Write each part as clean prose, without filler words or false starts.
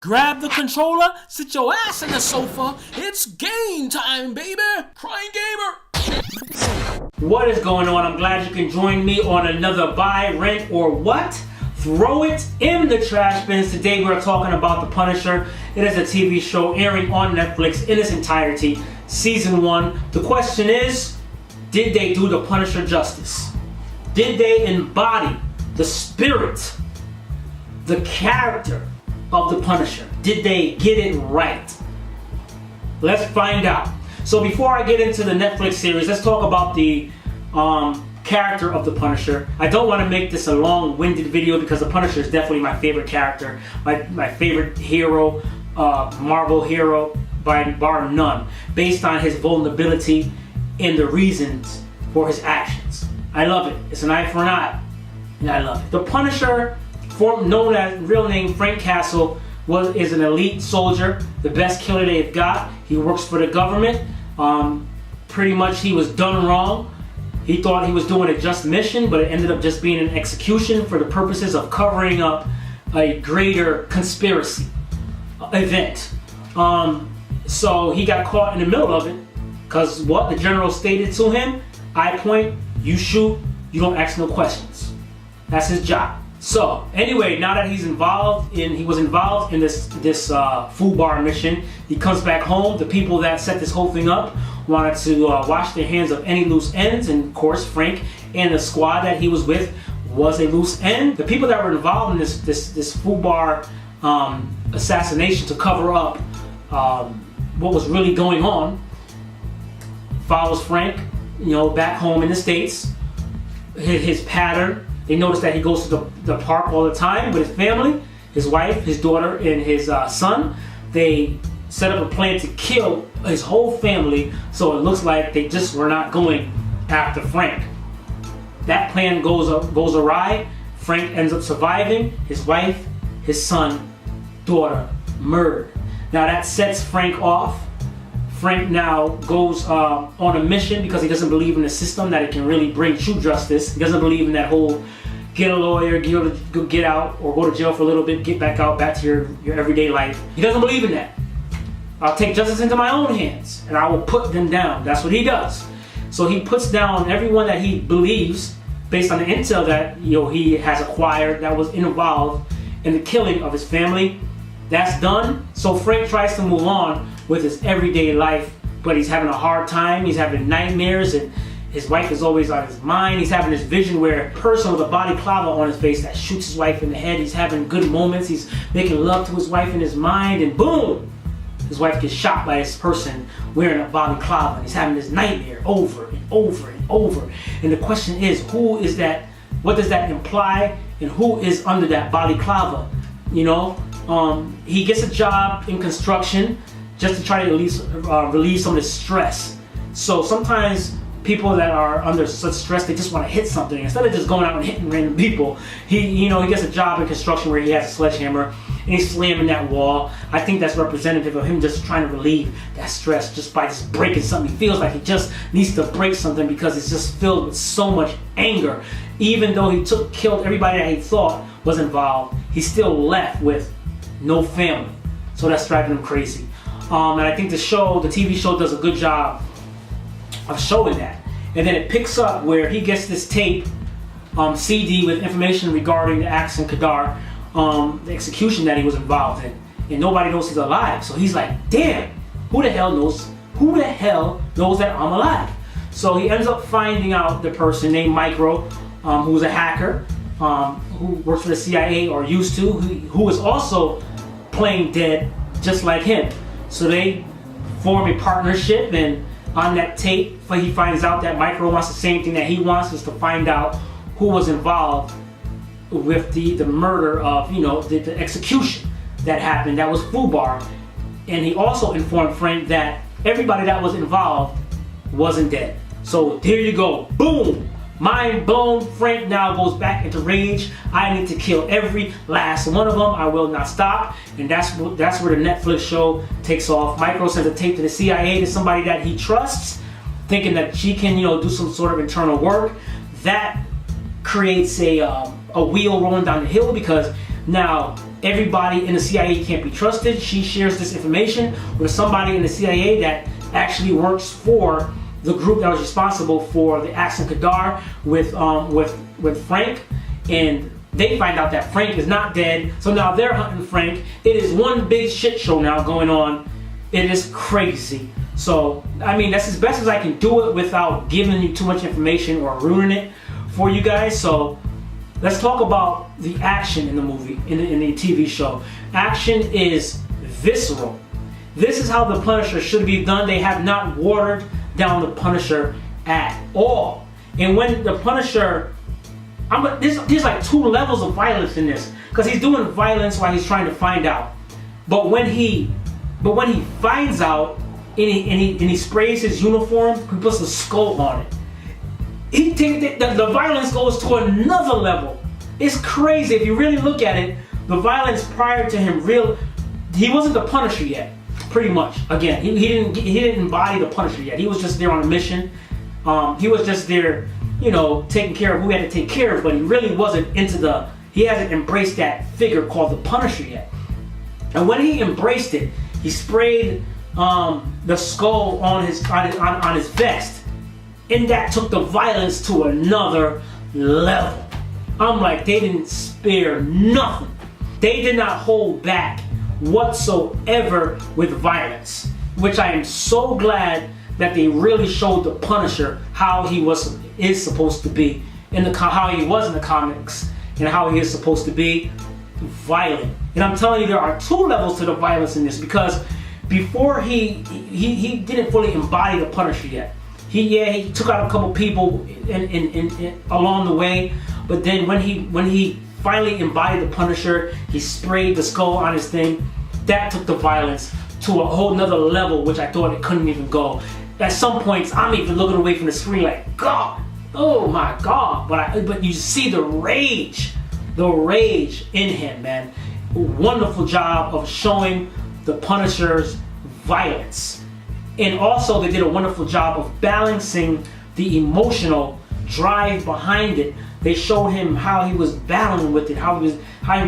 Grab the controller, sit your ass in the sofa. It's game time, baby. Crying Gamer. What is going on? I'm glad you can join me on another buy, rent, or what? Throw it in the trash bins. Today we're talking about The Punisher. It is a TV show airing on Netflix in its entirety, season 1. The question is, did they do The Punisher justice? Did they embody the spirit, the character of The Punisher? Did they get it right? Let's find out. So before I get into the Netflix series, let's talk about the character of The Punisher. I don't want to make this a long-winded video because The Punisher is definitely my favorite character, my favorite hero, Marvel hero by bar none, based on his vulnerability and the reasons for his actions. I love it. It's an eye for an eye, and I love it. The Punisher, known as real name Frank Castle, is an elite soldier, the best killer they've got. He works for the government. Pretty much he was done wrong. He thought he was doing a just mission, but it ended up just being an execution for the purposes of covering up a greater conspiracy event. So he got caught in the middle of it because what the general stated to him: I point, you shoot, you don't ask no questions. That's his job. So anyway, now that he was involved in this FUBAR mission, he comes back home. The people that set this whole thing up wanted to wash their hands of any loose ends, and of course Frank and the squad that he was with was a loose end. The people that were involved in this FUBAR assassination to cover up what was really going on follows Frank, back home in the States. His pattern. They notice that he goes to the park all the time with his family, his wife, his daughter, and his son. They set up a plan to kill his whole family, so it looks like they just were not going after Frank. That plan goes awry. Frank ends up surviving. His wife, his son, daughter murdered. Now that sets Frank off. Frank now goes on a mission because he doesn't believe in the system, that it can really bring true justice. He doesn't believe in that whole get a lawyer, get out, or go to jail for a little bit, get back out, back to your everyday life. He doesn't believe in that. I'll take justice into my own hands and I will put them down. That's what he does. So he puts down everyone that he believes, based on the intel that he has acquired, that was involved in the killing of his family. That's done. So Frank tries to move on with his everyday life, but he's having a hard time. He's having nightmares, and his wife is always on his mind. He's having this vision where a person with a balaclava on his face that shoots his wife in the head. He's having good moments. He's making love to his wife in his mind, and boom, his wife gets shot by this person wearing a balaclava. And he's having this nightmare over and over and over. And the question is, who is that? What does that imply? And who is under that balaclava? He gets a job in construction just to try to at least relieve some of the stress. So sometimes people that are under such stress, they just want to hit something instead of just going out and hitting random people. He gets a job in construction where he has a sledgehammer and he's slamming that wall. I think that's representative of him just trying to relieve that stress just by just breaking something. He feels like he just needs to break something because it's just filled with so much anger. Even though he killed everybody that he thought was involved, he's still left with no family. So that's driving him crazy. And I think the TV show does a good job of showing that. And then it picks up where he gets this tape, CD with information regarding the Axe and Kadar, the execution that he was involved in. And nobody knows he's alive. So he's like, damn, who the hell knows that I'm alive? So he ends up finding out the person named Micro, who's a hacker, who works for the CIA or used to, who is also playing dead just like him. So they form a partnership, and on that tape he finds out that Micro wants the same thing that he wants, is to find out who was involved with the murder of the execution that happened. That was FUBAR. And he also informed Frank that everybody that was involved wasn't dead. So here you go, boom, mind blown. Frank now goes back into rage. I need to kill every last one of them. I will not stop. And that's where the Netflix show takes off. Micro sends a tape to the CIA, to somebody that he trusts, thinking that she can do some sort of internal work. That creates a wheel rolling down the hill, because now everybody in the CIA can't be trusted. She shares this information with somebody in the CIA that actually works for the group that was responsible for the acts in Kadar with Frank, and they find out that Frank is not dead. So now they're hunting Frank. It is one big shit show now going on. It is crazy. So I mean, that's as best as I can do it without giving you too much information or ruining it for you guys. So let's talk about the action in the movie, in the TV show. Action is visceral. This is how the Punisher should be done. They have not watered down the Punisher at all. And when the Punisher, there's like 2 levels of violence in this, because he's doing violence while he's trying to find out. But when he finds out and he sprays his uniform, he puts a skull on it. The violence goes to another level. It's crazy if you really look at it. The violence prior to him, he wasn't the Punisher yet. Pretty much. Again, he didn't embody the Punisher yet. He was just there on a mission. He was just there, taking care of who he had to take care of, but he really wasn't he hasn't embraced that figure called the Punisher yet. And when he embraced it, he sprayed the skull on his vest, and that took the violence to another level. I'm like, they didn't spare nothing. They did not hold back whatsoever with violence, which I am so glad that they really showed the Punisher how he is supposed to be how he was in the comics, and how he is supposed to be violent. And I'm telling you, there are 2 levels to the violence in this, because before he didn't fully embody the Punisher yet. He took out a couple people in along the way, but then when he finally embodied the Punisher, he sprayed the skull on his thing. That took the violence to a whole nother level, which I thought it couldn't even go. At some points, I'm even looking away from the screen like, God, oh my God. But you see the rage in him, man. Wonderful job of showing the Punisher's violence. And also they did a wonderful job of balancing the emotional drive behind it. They showed him how he was battling with it, how he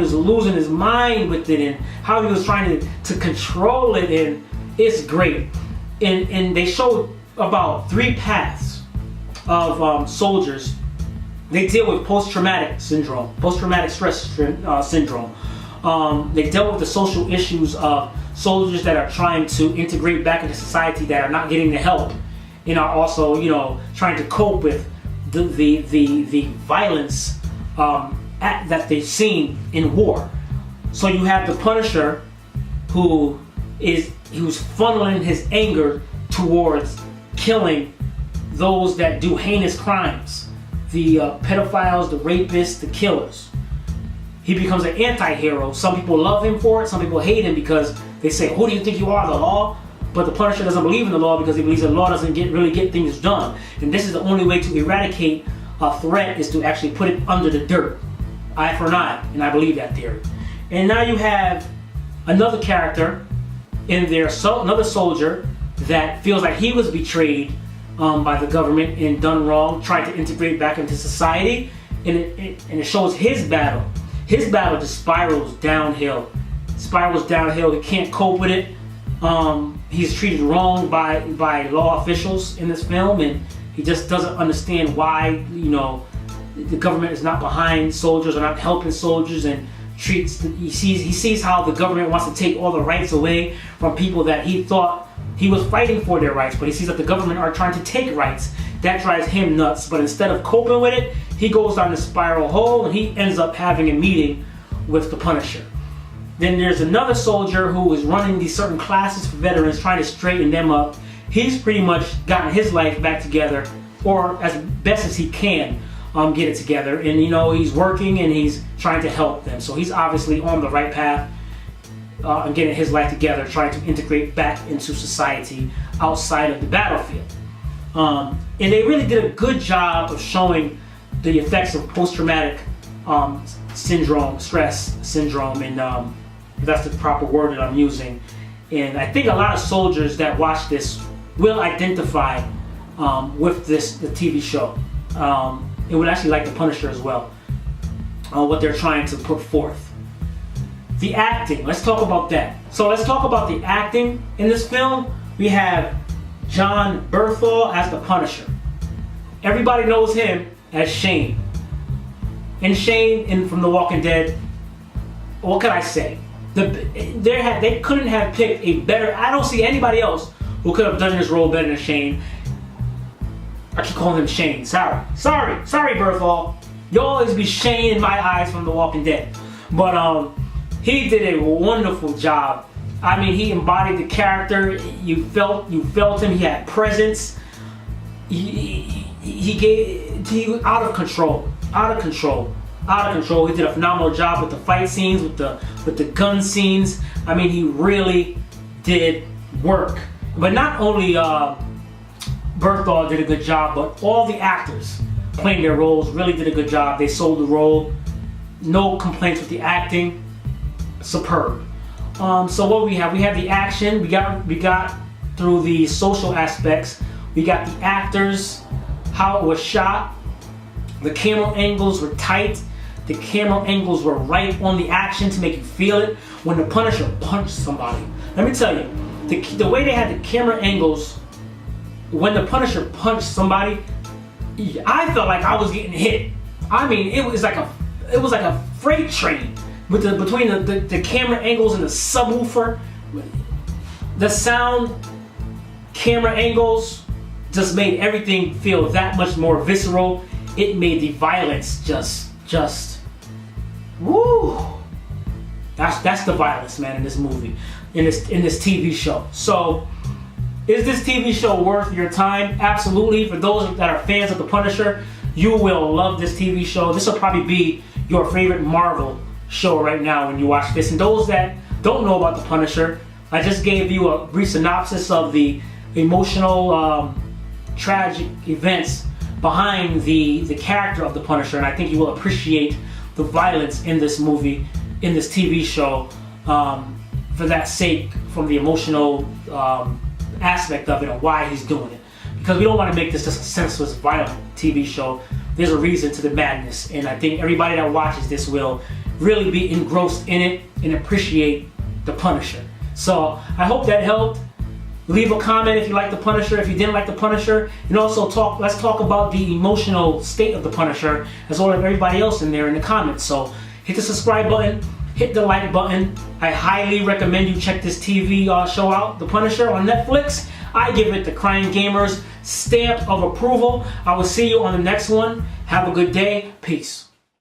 was losing his mind with it, and how he was trying to control it, and it's great. And they showed about 3 paths of soldiers. They deal with post-traumatic stress syndrome. They dealt with the social issues of soldiers that are trying to integrate back into society, that are not getting the help, and are also, trying to cope with the violence that they've seen in war. So you have the Punisher, who's funneling his anger towards killing those that do heinous crimes, the pedophiles, the rapists, the killers. He becomes an anti-hero. Some people love him for it, some people hate him because they say, who do you think you are, the law? But the Punisher doesn't believe in the law because he believes the law doesn't really get things done. And this is the only way to eradicate a threat, is to actually put it under the dirt. Eye for an eye, and I believe that theory. And now you have another character in there, another soldier that feels like he was betrayed by the government and done wrong, trying to integrate back into society, and it shows his battle. His battle just spirals downhill. He can't cope with it. He's treated wrong by law officials in this film, and he just doesn't understand why, the government is not behind soldiers or not helping soldiers, and he sees how the government wants to take all the rights away from people that he thought he was fighting for their rights, but he sees that the government are trying to take rights. That drives him nuts, but instead of coping with it, he goes down the spiral hole, and he ends up having a meeting with the Punisher. Then there's another soldier who is running these certain classes for veterans, trying to straighten them up. He's pretty much gotten his life back together, or as best as he can get it together. And he's working and he's trying to help them. So he's obviously on the right path and getting his life together, trying to integrate back into society outside of the battlefield. And they really did a good job of showing the effects of post-traumatic stress syndrome, and that's the proper word that I'm using. And I think a lot of soldiers that watch this will identify with the TV show. It would actually like the Punisher as well, what they're trying to put forth. The acting, let's talk about that. So let's talk about the acting in this film. We have Jon Bernthal as the Punisher. Everybody knows him as Shane. And Shane from The Walking Dead, what can I say? They couldn't have picked a better, I don't see anybody else who could have done this role better than Shane. I keep calling him Shane, sorry Bernthal. You'll always be Shane in my eyes from The Walking Dead. But he did a wonderful job. I mean, he embodied the character. You felt him. He had presence. He was out of control. He did a phenomenal job with the fight scenes, with the gun scenes. I mean, he really did work. But not only Bernthal did a good job, but all the actors playing their roles really did a good job. They sold the role. No complaints with the acting. Superb. So what we have the action. We got through the social aspects. We got the actors, how it was shot. The camera angles were tight. The camera angles were right on the action to make you feel it. When the Punisher punched somebody, let me tell you, the way they had the camera angles when the Punisher punched somebody, I felt like I was getting hit. I mean, it was like a freight train between the camera angles and the subwoofer. The sound, camera angles just made everything feel that much more visceral. It made the violence just woo. That's the violence, man, in this movie, in this TV show. So, is this TV show worth your time? Absolutely. For those that are fans of The Punisher, you will love this TV show. This will probably be your favorite Marvel show right now when you watch this. And those that don't know about The Punisher, I just gave you a brief synopsis of the emotional, tragic events behind the character of The Punisher, and I think you will appreciate the violence in this movie, in this TV show, for that sake, from the emotional aspect of it and why he's doing it. Because we don't want to make this just a senseless, violent TV show. There's a reason to the madness, and I think everybody that watches this will really be engrossed in it and appreciate The Punisher. So I hope that helped. Leave a comment if you like The Punisher, if you didn't like The Punisher, and also let's talk about the emotional state of The Punisher, as well as everybody else in there in the comments. So hit the subscribe button, hit the like button. I highly recommend you check this TV show out, The Punisher on Netflix. I give it the Crying Gamer's stamp of approval. I will see you on the next one. Have a good day. Peace.